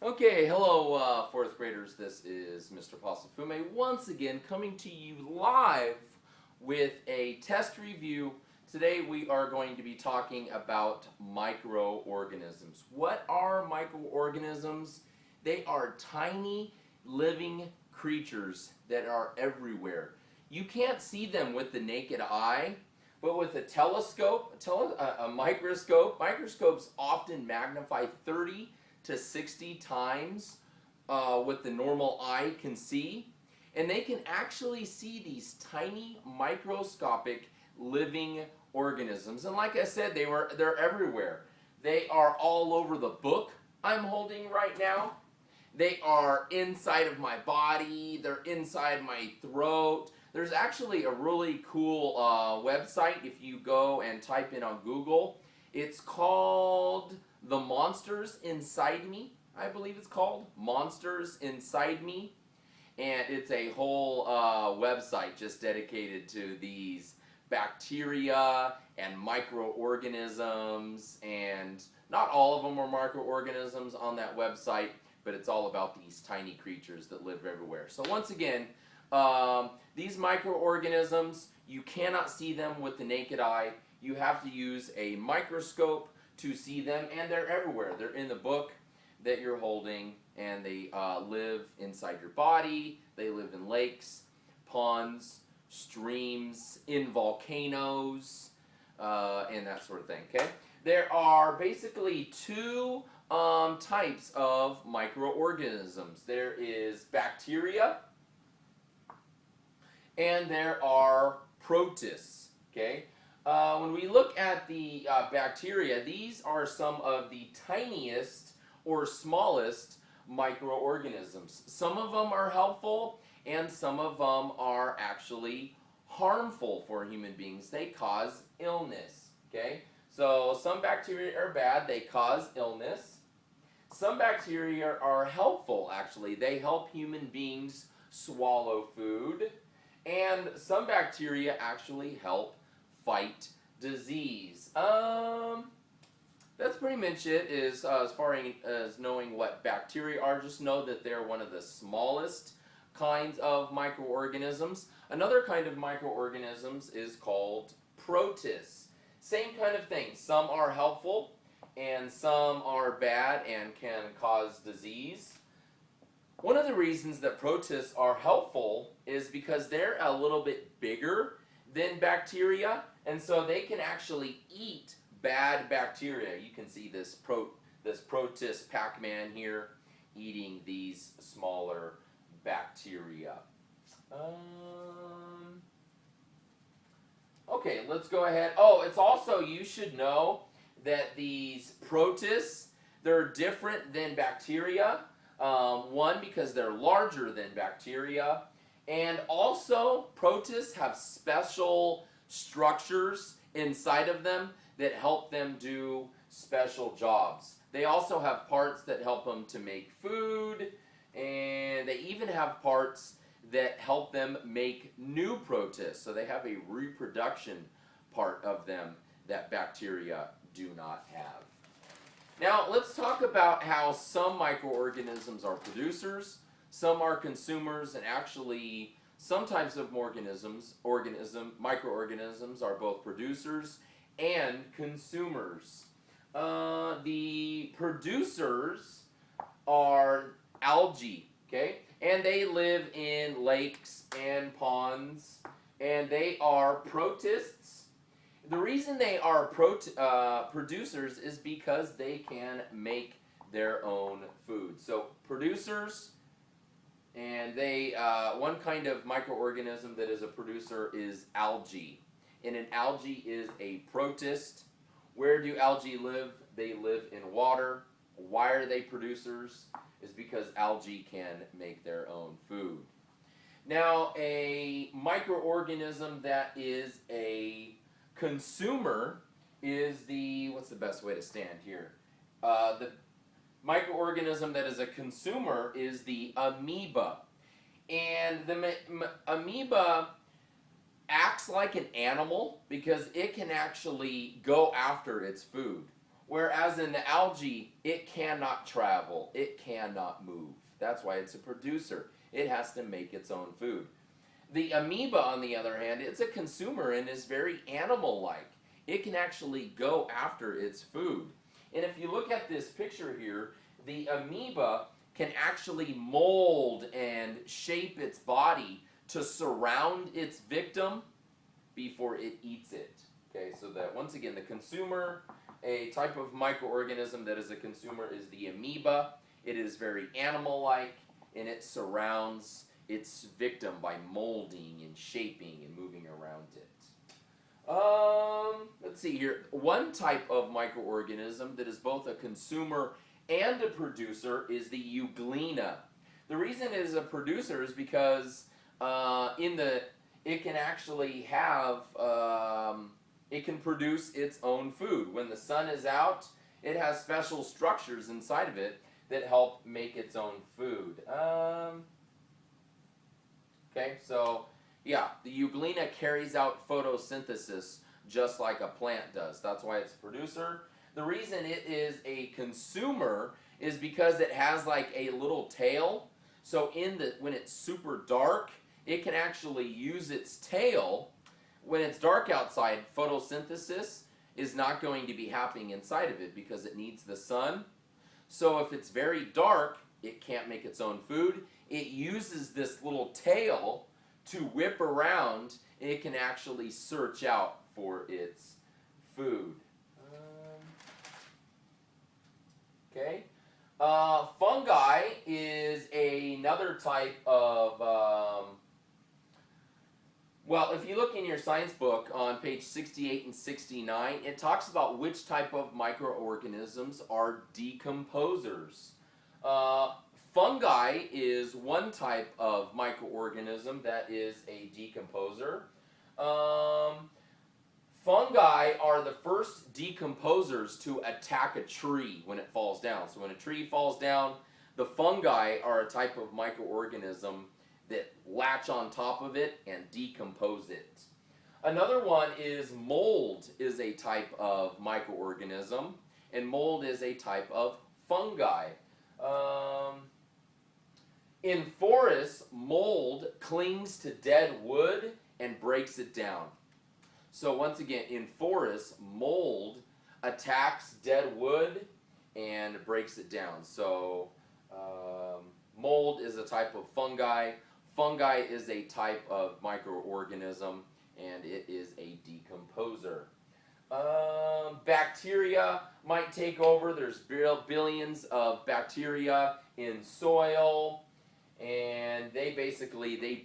Okay, hello, fourth graders. This is Mr. Passafume once again coming to you live with a test review. Today we are going to be talking about microorganisms. What are microorganisms? They are tiny living creatures that are everywhere. You can't see them with the naked eye, but with a telescope, a microscope, microscopes often magnify 30 to 60 times what the normal eye can see, and they can actually see these tiny microscopic living organisms. And like I said, they're everywhere. They are all over the book I'm holding right now. They are inside of my body. They're inside my throat. There's actually a really cool website if you go and type in on Google. It's called The Monsters Inside Me, I believe it's called. Monsters Inside Me. And it's a whole website just dedicated to these bacteria and microorganisms. And not all of them are microorganisms on that website, but it's all about these tiny creatures that live everywhere. So once again, these microorganisms, you cannot see them with the naked eye. You have to use a microscope to see them, and they're everywhere. They're in the book that you're holding, and they live inside your body. They live in lakes, ponds, streams, in volcanoes, and that sort of thing, okay? There are basically two types of microorganisms. There is bacteria, and there are protists, okay? When we look at the bacteria, these are some of the tiniest or smallest microorganisms. Some of them are helpful, and some of them are actually harmful for human beings. They cause illness, okay? So some bacteria are bad. They cause illness. Some bacteria are helpful, actually. They help human beings swallow food. And some bacteria actually help fight disease. That's pretty much it as far as knowing what bacteria are. Just know that they're one of the smallest kinds of microorganisms. Another kind of microorganisms is called protists. Same kind of thing. Some are helpful and some are bad and can cause disease. One of the reasons that protists are helpful is because they're a little bit bigger than bacteria, and so they can actually eat bad bacteria. You can see this protist Pac-Man here eating these smaller bacteria. Okay, let's go ahead. Oh, it's also, you should know that these protists, they're different than bacteria. One, because they're larger than bacteria, and also protists have special structures inside of them that help them do special jobs. They also have parts that help them to make food, and they even have parts that help them make new protists. So they have a reproduction part of them that bacteria do not have. Now, let's talk about how some microorganisms are producers, some are consumers, and actually some types of microorganisms are both producers and consumers. The producers are algae, okay? And they live in lakes and ponds, and they are protists. The reason they are producers is because they can make their own food. So producers, and they one kind of microorganism that is a producer is algae. And an algae is a protist. Where do algae live? They live in water. Why are they producers? Is because algae can make their own food. Now, a microorganism that is a consumer is what's the best way to stand here? The microorganism that is a consumer is the amoeba. And the amoeba acts like an animal because it can actually go after its food. Whereas in the algae, it cannot travel, it cannot move. That's why it's a producer. It has to make its own food. The amoeba, on the other hand, it's a consumer and is very animal-like. It can actually go after its food. And if you look at this picture here, the amoeba can actually mold and shape its body to surround its victim before it eats it. Okay, so that once again, the consumer, a type of microorganism that is a consumer, is the amoeba. It is very animal-like, and it surrounds its victim by molding and shaping and moving around it. Let's see here. One type of microorganism that is both a consumer and a producer is the euglena. The reason it is a producer is because it can actually have it can produce its own food. When the sun is out, it has special structures inside of it that help make its own food. Okay, so yeah, the euglena carries out photosynthesis just like a plant does. That's why it's a producer. The reason it is a consumer is because it has like a little tail. So when it's super dark, it can actually use its tail. When it's dark outside, photosynthesis is not going to be happening inside of it because it needs the sun. So if it's very dark, it can't make its own food. It uses this little tail to whip around, and it can actually search out for its food. Okay. Fungi is another type of, well, if you look in your science book on page 68 and 69, it talks about which type of microorganisms are decomposers. Fungi is one type of microorganism that is a decomposer. Fungi are the first decomposers to attack a tree when it falls down. So when a tree falls down, the fungi are a type of microorganism that latch on top of it and decompose it. Another one is mold is a type of microorganism, and mold is a type of fungi. In forests, mold clings to dead wood and breaks it down. So once again, in forests, mold attacks dead wood and breaks it down. So mold is a type of fungi. Fungi is a type of microorganism, and it is a decomposer. Bacteria might take over. There's billions of bacteria in soil, and they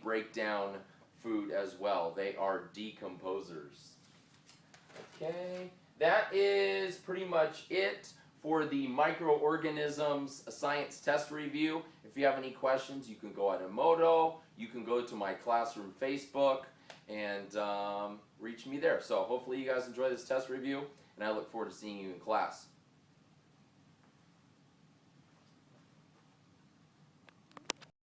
break down food as well. They are decomposers. Okay, that is pretty much it for the microorganisms science test review. If you have any questions, you can go on Emoto, you can go to my classroom Facebook, and reach me there. So hopefully you guys enjoy this test review, and I look forward to seeing you in class.